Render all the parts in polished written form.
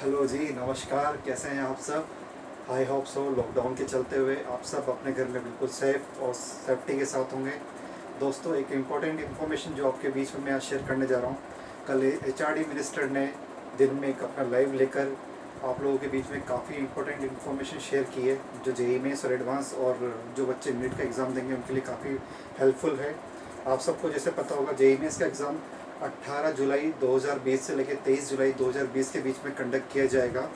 Hello जी, नमस्कार। कैसे हैं आप सब? आई होप सो लॉकडाउन के चलते हुए आप सब अपने घर में बिल्कुल सेफ और सेफ्टी के साथ होंगे। दोस्तों, एक इम्पॉर्टेंट इन्फॉर्मेशन जो आपके बीच में मैं आज शेयर करने जा रहा हूँ। कल एचआरडी मिनिस्टर ने दिन में एक अपना लाइव लेकर आप लोगों के बीच में काफ़ी इम्पोर्टेंट इन्फॉर्मेशन शेयर की है, जो जेईई मेंस और एडवांस और जो बच्चे नीट का एग्ज़ाम देंगे उनके लिए काफ़ी हेल्पफुल है। आप सबको जैसे पता होगा, जेईई मेंस का एग्ज़ाम 18 जुलाई 2020 से लेकर 23 जुलाई 2020 के बीच में कंडक्ट किया जाएगा।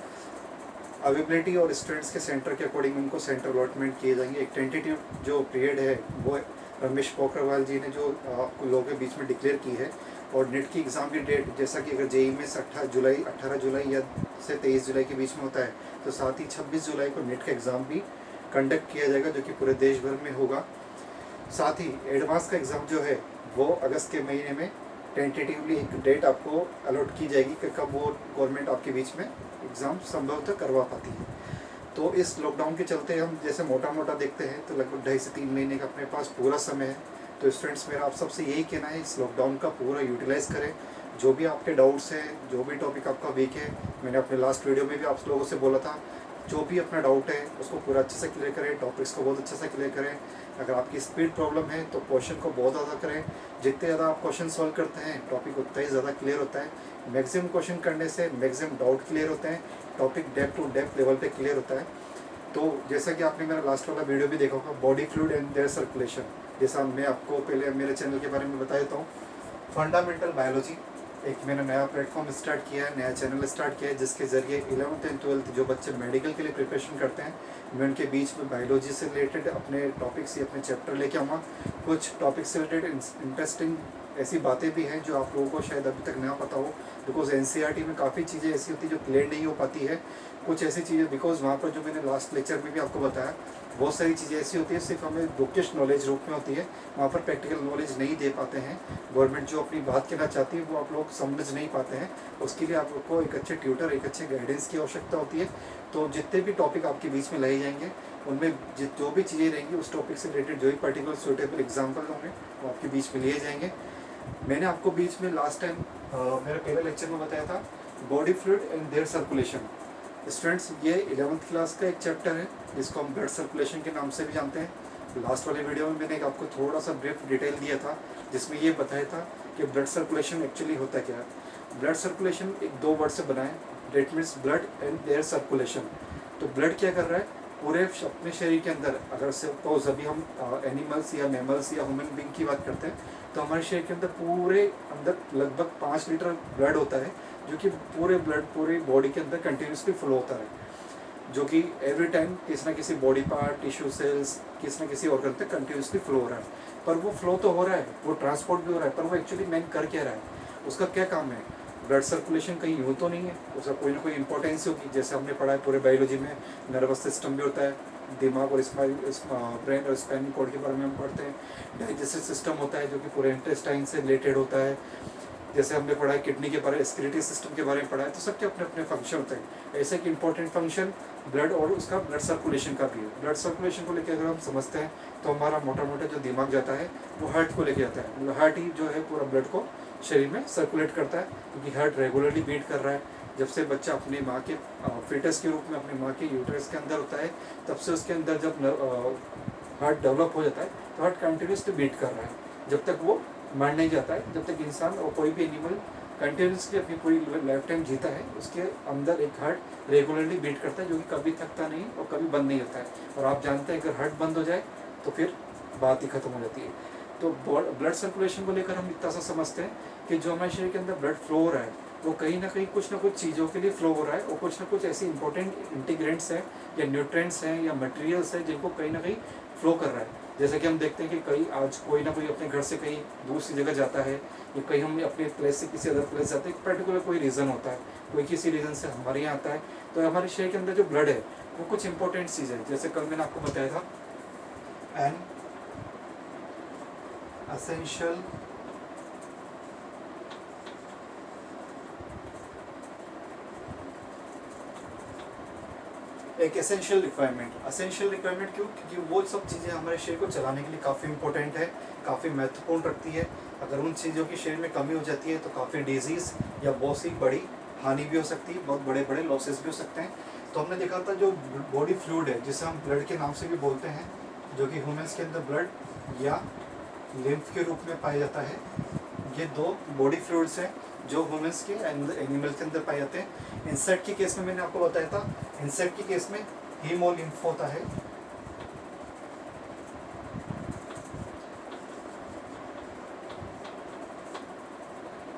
अवेलेबिलिटी और स्टूडेंट्स के सेंटर के अकॉर्डिंग उनको सेंटर अलॉटमेंट किए जाएंगे। एक टेंटेटिव जो पीरियड है वो रमेश पोखरियाल जी ने जो लोगों के बीच में डिक्लेयर की है। और नेट की एग्ज़ाम की डेट, जैसा कि अगर जेईई में 18 जुलाई या से 23 जुलाई के बीच में होता है, तो साथ ही 26 जुलाई को नेट का एग्ज़ाम भी कंडक्ट किया जाएगा, जो कि पूरे देश भर में होगा। साथ ही एडवांस का एग्ज़ाम जो है वो अगस्त के महीने में टेंटेटिवली एक डेट आपको अलॉट की जाएगी कि कब वो गवर्नमेंट आपके बीच में एग्ज़ाम संभवतः करवा पाती है। तो इस लॉकडाउन के चलते हम जैसे मोटा मोटा देखते हैं तो लगभग 2.5 से 3 महीने का अपने पास पूरा समय है। तो स्टूडेंट्स, मेरा आप सबसे यही कहना है, इस लॉकडाउन का पूरा यूटिलाइज़ करें। जो भी आपके डाउट्स हैं, जो भी टॉपिक आपका वीक है, मैंने अपने लास्ट वीडियो में भी आप लोगों से बोला था, जो भी अपना डाउट है उसको पूरा अच्छे से क्लियर करें, टॉपिक्स को बहुत अच्छे से क्लियर करें। अगर आपकी स्पीड प्रॉब्लम है तो क्वेश्चन को बहुत ज़्यादा करें। जितने ज़्यादा आप क्वेश्चन सॉल्व करते हैं, टॉपिक उतना ही ज़्यादा क्लियर होता है। मैक्सिमम क्वेश्चन करने से मैक्सिमम डाउट क्लियर होते हैं, topic depth to depth level पे क्लियर होता है। तो जैसा कि आपने मेरा लास्ट वाला वीडियो भी देखा होगा, body fluid and their circulation, जैसा मैं आपको पहले मेरे चैनल के बारे में बता देता हूँ। फंडामेंटल बायोलॉजी एक मैंने नया प्लेटफॉर्म स्टार्ट किया है, नया चैनल स्टार्ट किया है, जिसके ज़रिए 11th एंड 12th जो बच्चे मेडिकल के लिए प्रिपरेशन करते हैं, मैं उनके बीच में बायोलॉजी से रिलेटेड अपने टॉपिक्स या अपने चैप्टर लेके आऊँगा। कुछ टॉपिक्स से रिलेटेड इंटरेस्टिंग ऐसी बातें भी हैं जो आप लोगों को शायद अभी तक ना पता हो, बिकॉज एनसीईआरटी में काफ़ी चीज़ें ऐसी होती है जो क्लियर नहीं हो पाती है। कुछ ऐसी चीज़ें, बिकॉज वहाँ पर जो मैंने लास्ट लेक्चर में भी आपको बताया, बहुत सारी चीज़ें ऐसी होती है सिर्फ हमें बुकिश नॉलेज रूप में होती है, वहाँ पर प्रैक्टिकल नॉलेज नहीं दे पाते हैं। गवर्नमेंट जो अपनी बात कहना चाहती है वो आप लोग समझ नहीं पाते हैं। उसके लिए आप लोग को एक अच्छे ट्यूटर, एक अच्छे गाइडेंस की आवश्यकता होती है। तो जितने भी टॉपिक आपके बीच में लाए जाएंगे, उनमें जो भी चीज़ें रहेंगी उस टॉपिक से रिलेटेड जो भी पर्टिकुलर सूटेबल एग्जाम्पल होंगे वो आपके बीच में लिए जाएंगे। मैंने आपको बीच में लास्ट टाइम मेरे पहले लेक्चर में बताया था body fluid and their circulation. Students, ये 11th क्लास का एक चैप्टर है जिसको हम ब्लड सर्कुलेशन के नाम से भी जानते हैं। लास्ट वाले वीडियो में मैंने आपको थोड़ा सा ब्रीफ डिटेल दिया था, जिसमें ये बताया था कि ब्लड सर्कुलेशन एक्चुअली होता क्या है। ब्लड सर्कुलेशन एक दो वर्ड से बना है, that means blood and their circulation. तो ब्लड क्या कर रहा है पूरे अपने शरीर के अंदर। अगर सपोज अभी हम एनिमल्स या मैमल्स या ह्यूमन बींग की बात करते हैं, तो हमारे शरीर के अंदर पूरे अंदर लगभग 5 लीटर ब्लड होता है, जो कि पूरे ब्लड पूरी बॉडी के अंदर कंटिन्यूसली फ्लो होता है, जो कि एवरी टाइम किसी ना किसी बॉडी पार्ट, टिश्यू सेल्स, किसी ना किसी ऑर्गन तक कंटिन्यूसली फ्लो हो रहा है। पर वो फ्लो तो हो रहा है, वो ट्रांसपोर्ट भी हो रहा है, पर वो एक्चुअली मैन कर क्या रहा है, उसका क्या काम है। ब्लड सर्कुलेशन कहीं यूँ तो नहीं है, उसका कोई ना कोई इंपॉर्टेंस होगी। जैसे हमने पढ़ा है पूरे बायोलॉजी में, नर्वस सिस्टम भी होता है, दिमाग और ब्रेन और स्पाइनल कॉर्ड के बारे में हम पढ़ते हैं। डाइजेस्टिव सिस्टम होता है जो कि पूरे इंटेस्टाइन से रिलेटेड होता है। जैसे हमने पढ़ा है किडनी के बारे में, एक्सक्रीटरी सिस्टम के बारे में पढ़ा है। तो सबके अपने अपने फंक्शन होते हैं। ऐसे एक इंपॉर्टेंट फंक्शन ब्लड और उसका ब्लड सर्कुलेशन का भी है। ब्लड सर्कुलेशन को लेकर अगर हम समझते हैं तो हमारा मोटा मोटा जो दिमाग जाता है वो हार्ट को लेके जाता है। मतलब हार्ट ही जो है पूरा ब्लड को शरीर में सर्कुलेट करता है, क्योंकि हार्ट रेगुलरली बीट कर रहा है। जब से बच्चा अपनी माँ के फिटस के रूप में अपनी माँ के यूट्रस के अंदर होता है, तब से उसके अंदर जब हार्ट डेवलप हो जाता है तो हार्ट कंटिन्यूसली बीट कर रहा है, जब तक वो मर नहीं जाता है। जब तक इंसान और कोई भी एनिमल कंटिन्यूसली अपनी पूरी लाइफ टाइम जीता है, उसके अंदर एक हार्ट रेगुलरली बीट करता है, जो कि कभी थकता नहीं और कभी बंद नहीं होता है। और आप जानते हैं अगर हार्ट बंद हो जाए तो फिर बात ही खत्म हो जाती है। तो ब्लड सर्कुलेशन को लेकर हम इतना सा समझते हैं कि जो हमारे शरीर के अंदर ब्लड फ्लो हो रहा है वो कहीं ना कहीं कुछ ना कुछ चीज़ों के लिए फ्लो हो रहा है, और कुछ ना कुछ ऐसी इंपॉर्टेंट इंटीग्रेंट्स हैं या न्यूट्रिएंट्स हैं या मटेरियल्स हैं जिनको कहीं ना कहीं फ्लो कर रहा है। जैसे कि हम देखते हैं कि कहीं आज कोई ना कोई अपने घर से कहीं दूसरी जगह जाता है, या कहीं हम अपने प्लेस से किसी अदर प्लेस जाते हैं, एक पर्टिकुलर कोई रीज़न होता है, कोई किसी रीज़न से हमारे यहाँ आता है। तो हमारे शरीर के अंदर जो ब्लड है वो कुछ इंपॉर्टेंट चीज़ है। जैसे कल मैंने आपको बताया था एन असेंशियल एक एसेंशियल रिक्वायरमेंट क्यों? क्योंकि वो सब चीज़ें हमारे शरीर को चलाने के लिए काफ़ी इंपॉर्टेंट है, काफ़ी महत्वपूर्ण रखती है। अगर उन चीज़ों की शरीर में कमी हो जाती है तो काफ़ी डिजीज़ या बहुत सी बड़ी हानि भी हो सकती है, बहुत बड़े बड़े लॉसेस भी हो सकते हैं। तो हमने देखा था जो बॉडी फ्लूइड है, जिसे हम ब्लड के नाम से भी बोलते हैं, जो कि ह्यूमन्स के अंदर ब्लड या लिम्फ के रूप में पाया जाता है, ये दो बॉडी फ्लूइड्स हैं जो ह्यूमन्स के एनिमल के अंदर पाए जाते हैं। इंसेक्ट के केस में मैंने आपको बताया था, इंसेक्ट के केस में हीमोलिम्फ होता है।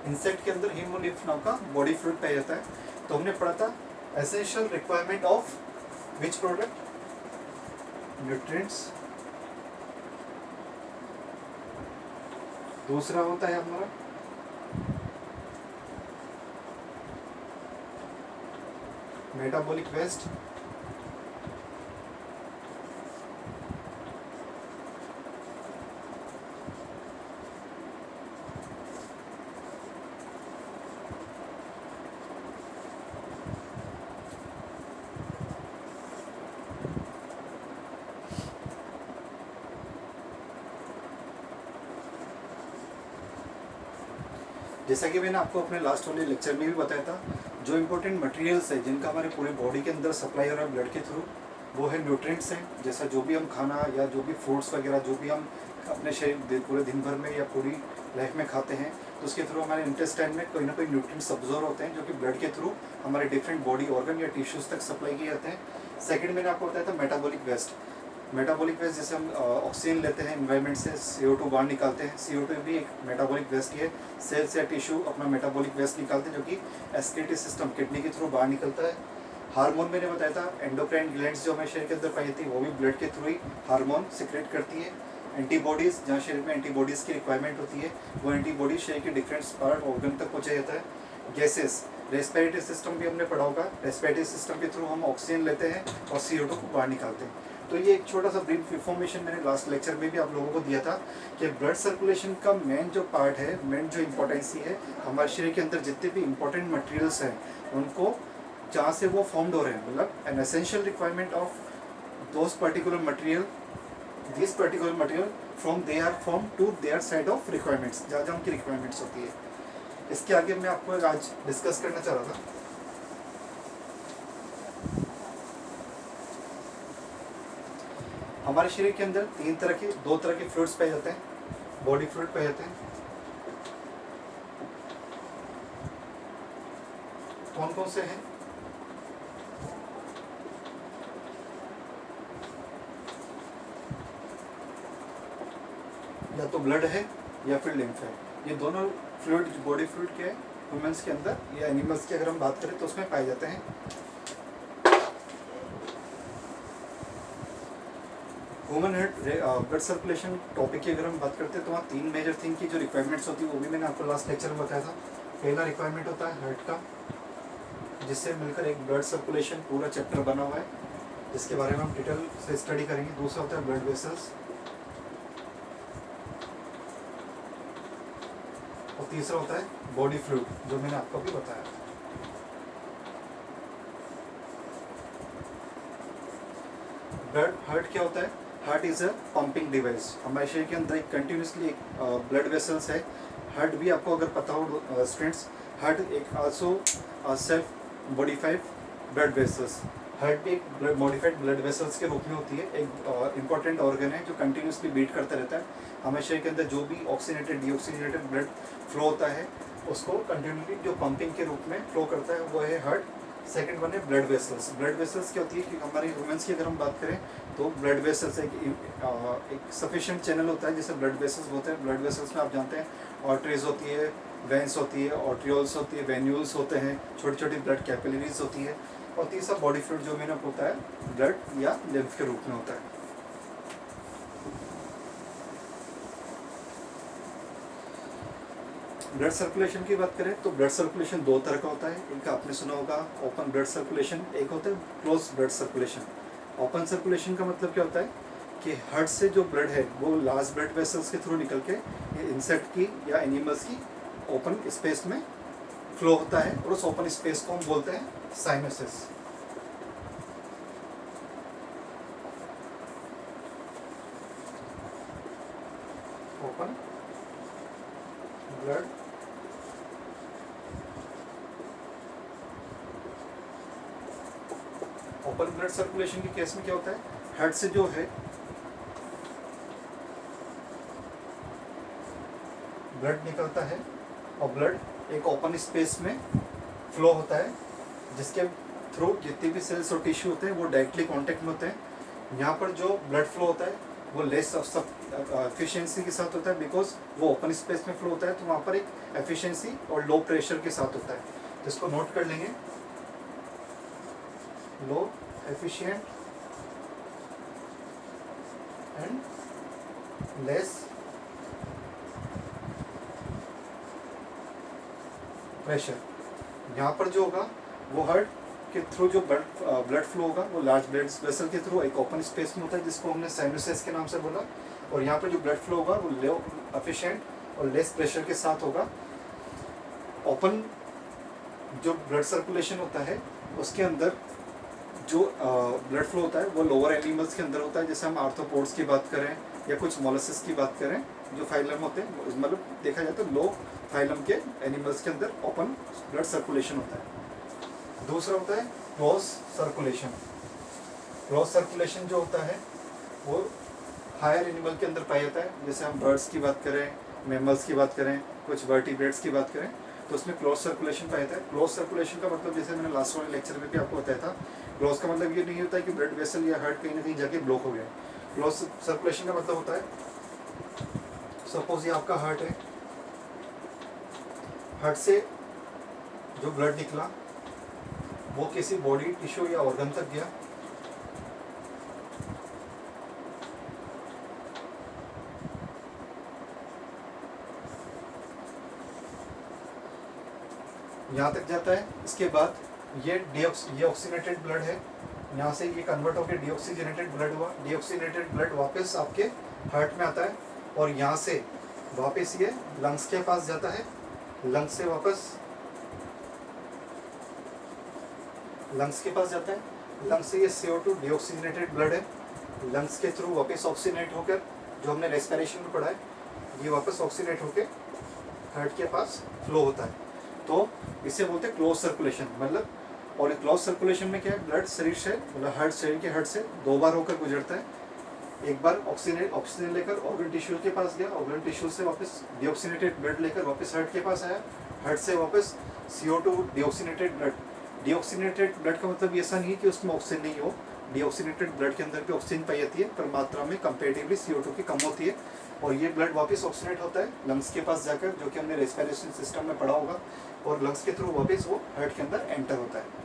इंसेक्ट के अंदर हीमोलिम्फ नाम का बॉडी फ्लूइड पाया जाता है। तो हमने पढ़ा था essential requirement of which product, nutrients. दूसरा होता है हमारा मेटाबॉलिक वेस्ट। जैसा कि मैंने आपको अपने लास्ट वाले लेक्चर में भी बताया था, जो इम्पोर्टेंट मटेरियल्स है जिनका हमारे पूरे बॉडी के अंदर सप्लाई हो रहा है ब्लड के थ्रू, वो है न्यूट्रिएंट्स हैं। जैसा जो भी हम खाना या जो भी फ्रूट्स वगैरह जो भी हम अपने शरीर पूरे दिन भर में या पूरी लाइफ में खाते हैं, तो उसके थ्रू हमारे इंटेस्टाइन में कोई ना कोई न्यूट्रिएंट्स अब्जॉर्ब होते हैं, जो कि ब्लड के थ्रू हमारे डिफरेंट बॉडी ऑर्गन या टिश्यूज़ तक सप्लाई किए जाते हैं। सेकेंड मैंने आपको बताया था मेटाबॉलिक वेस्ट। मेटाबॉलिक वेस्ट जैसे हम ऑक्सीजन लेते हैं एनवायरनमेंट से, CO2 बाहर निकालते हैं, CO2 भी एक मेटाबॉलिक वेस्ट ही है। सेल्स या टिश्यू अपना मेटाबॉलिक वेस्ट निकालते हैं, जो कि एस्क्रीटरी सिस्टम किडनी के थ्रू बाहर निकलता है। हार्मोन मैंने बताया था, एंडोक्राइन ग्लैंड्स जो हमारे शरीर के अंदर पाई जाती है, वो भी ब्लड के थ्रू ही हार्मोन सिक्रेट करती है। एंटीबॉडीज़, जहाँ शरीर में एंटीबॉडीज़ की रिक्वायरमेंट होती है, वो एंटीबॉडीज शरीर के डिफरेंट पार्ट ऑर्गन तक पहुँचाया जाता है। गैसेस, रेस्पिरेटरी सिस्टम भी हमने पढ़ा होगा, रेस्पिरेटरी सिस्टम के थ्रू हम ऑक्सीजन लेते हैं और CO2 को बाहर निकालते हैं। तो ये एक छोटा सा ब्रीफ इन्फॉर्मेशन मैंने लास्ट लेक्चर में भी आप लोगों को दिया था कि ब्लड सर्कुलेशन का मेन जो पार्ट है, मेन जो इम्पोर्टेंसी है, हमारे शरीर के अंदर जितने भी इंपॉर्टेंट मटेरियल्स हैं उनको जहाँ से वो फॉर्म्ड हो रहे हैं, मतलब an essential requirement of those particular material, this particular material from they are form to their side of requirements, जहाँ जहाँ उनकी रिक्वायरमेंट्स होती है। इसके आगे मैं आपको आज डिस्कस करना चाह रहा था हमारे शरीर के अंदर दो तरह के फ्लूइड्स पाए जाते हैं, बॉडी फ्लूइड पाए जाते हैं। कौन कौन से हैं? या तो ब्लड है या फिर लिम्फ है। ये दोनों फ्लूइड, बॉडी फ्लूइड क्या है ह्यूमंस के अंदर या एनिमल्स की अगर हम बात करें तो उसमें पाए जाते हैं। Human head blood circulation topic की अगर हम बात करते हैं तो वहाँ 3 मेजर थिंग की जो रिक्वायरमेंट्स होती है वो भी मैंने आपको लास्ट लेक्चर में बताया था। पहला रिक्वायरमेंट होता है हार्ट का, जिससे मिलकर एक ब्लड सर्कुलेशन पूरा चैप्टर बना हुआ है, जिसके बारे में हम डिटेल से स्टडी करेंगे। दूसरा होता है ब्लड वेसल्स, और तीसरा होता है बॉडी फ्लूइड, जो मैंने आपको भी बताया। ब्लड, हार्ट क्या होता है? Heart is a pumping device. हमारे शरीर के अंदर एक कंटिन्यूसली एक ब्लड वेसल्स है। हार्ट भी आपको अगर पता हो स्टूडेंट्स, हार्ट एक also self modified blood vessels. Heart भी एक मॉडिफाइड ब्लड वेसल्स के रूप में होती है, एक इंपॉर्टेंट ऑर्गन है जो कंटिन्यूसली बीट करता रहता है। हमारे शरीर के अंदर जो भी ऑक्सीजनेटेड डीऑक्सीजनेटेड ब्लड फ्लो होता है उसको कंटिन्यूसली जो पंपिंग के रूप में फ्लो करता है वो है हार्ट। सेकंड वन है ब्लड वेसल्स। ब्लड वेसल्स क्या होती है कि हमारे ह्यूमंस की अगर हम बात करें तो ब्लड वेसल्स एक सफिशिएंट चैनल होता है जिसे ब्लड वेसल्स बोलते हैं। ब्लड वेसल्स में आप जानते हैं आर्टरीज होती है, वेंस होती है, आर्ट्रियोल्स होती है, वेन्यूल्स होते हैं, छोटी छोटी ब्लड कैपिलरीज होती है, और तीसरा बॉडी फ्लूइड जो मैंने होता है ब्लड या लिम्फ के रूप में होता है। ब्लड सर्कुलेशन की बात करें तो ब्लड सर्कुलेशन 2 तरह का होता है। एक आपने सुना होगा ओपन ब्लड सर्कुलेशन, एक होता है close blood circulation. Open circulation का मतलब क्या होता है कि हार्ट से जो ब्लड है वो लार्ज ब्लड वेसल्स के थ्रू निकल के इंसेक्ट की या एनिमल्स की ओपन स्पेस में फ्लो होता है, और उस ओपन स्पेस को हम बोलते हैं sinuses. Open blood open blood circulation के केस में क्या होता है, हार्ट से जो है ब्लड निकलता है और ब्लड एक ओपन स्पेस में फ्लो होता है, जिसके थ्रू जितने भी सेल्स और टिश्यू होते हैं वो डायरेक्टली कांटेक्ट में होते हैं। यहाँ पर जो ब्लड फ्लो होता है वो लेस एफिशिएंसी के साथ होता है, बिकॉज वो ओपन स्पेस में फ्लो होता है, तो वहाँ पर एक एफिशिएंसी और लो प्रेशर के साथ होता है। तो इसको नोट कर लेंगे, लो एफिशिएंट एंड लेस प्रेशर। यहाँ पर जो होगा वो हार्ट के थ्रू जो ब्लड फ्लो होगा वो लार्ज ब्लड वेसल के थ्रू एक ओपन स्पेस में होता है, जिसको हमने साइनोसिस के नाम से बोला। और यहाँ पर जो ब्लड फ्लो होगा वो लो एफिशिएंट और लेस प्रेशर के साथ होगा। ओपन जो ब्लड सर्कुलेशन होता है उसके अंदर जो ब्लड फ्लो होता है वो लोअर एनिमल्स के अंदर होता है, जैसे हम आर्थ्रोपोड्स की बात करें या कुछ मोलस्किस की बात करें जो फाइलम होते हैं, मतलब देखा जाए तो लो फाइलम के एनिमल्स के अंदर ओपन ब्लड सर्कुलेशन होता है। दूसरा होता है क्लोज सर्कुलेशन। क्लोज सर्कुलेशन जो होता है वो हायर एनिमल के अंदर पाया जाता है, जैसे हम बर्ड्स की बात करें, मैमल्स की बात करें, कुछ वर्टिब्रेट्स की बात करें, तो उसमें क्लोज सर्कुलेशन पाया जाता है। क्लोज सर्कुलेशन का मतलब जैसे मैंने लास्ट वाले लेक्चर में भी आपको बताया था, क्लोज का मतलब ये नहीं होता है कि ब्लड वेसल या हार्ट कहीं ना कहीं जाके ब्लॉक हो गया। क्लोज सर्कुलेशन का मतलब होता है, सपोज ये आपका हार्ट है, हार्ट से जो ब्लड निकला वो किसी बॉडी टिश्यू या ऑर्गन तक गया, यहाँ तक जाता है। इसके बाद ये ऑक्सीनेटेड ब्लड है, यहाँ से ये कन्वर्ट होकर डीऑक्सीजनेटेड ब्लड हुआ। डीऑक्सीजनेटेड ब्लड वापस आपके हार्ट में आता है और यहाँ से वापस ये लंग्स के पास जाता है, लंग्स से वापस लंग्स के पास जाता है। लंग्स से ये CO2 डीऑक्सीजनेटेड ब्लड है, लंग्स के थ्रू वापस ऑक्सीनेट होकर, जो हमने रेस्पिरेशन में पढ़ा है, ये वापस ऑक्सीनेट होकर हार्ट के पास फ्लो होता है। तो इसे बोलते हैं क्लोज सर्कुलेशन। मतलब और क्लोज सर्कुलेशन में क्या है, ब्लड शरीर से, मतलब हार्ट शरीर के हार्ट से दो बार होकर गुजरता है। एक बार ऑक्सीजन लेकर ऑर्गन टिश्यू के पास गया, ऑर्गन टिश्यू से वापस डीऑक्सीनेटेड ब्लड लेकर वापस हार्ट के पास आया, हार्ट से वापस CO2 deoxygenated blood. Deoxygenated blood का मतलब ऐसा नहीं है कि उसमें ऑक्सीजन नहीं हो, डीऑक्सीनेटेड ब्लड के अंदर भी ऑक्सीजन पाई जाती है, पर मात्रा में कंपेरेटिवली CO2 की कम होती है। और ये ब्लड वापस ऑक्सीनेट होता है लंग्स के पास जाकर, जो कि हमने रेस्पिरेशन सिस्टम में पढ़ा होगा, और लंग्स के थ्रू वापस वो हार्ट के अंदर एंटर होता है।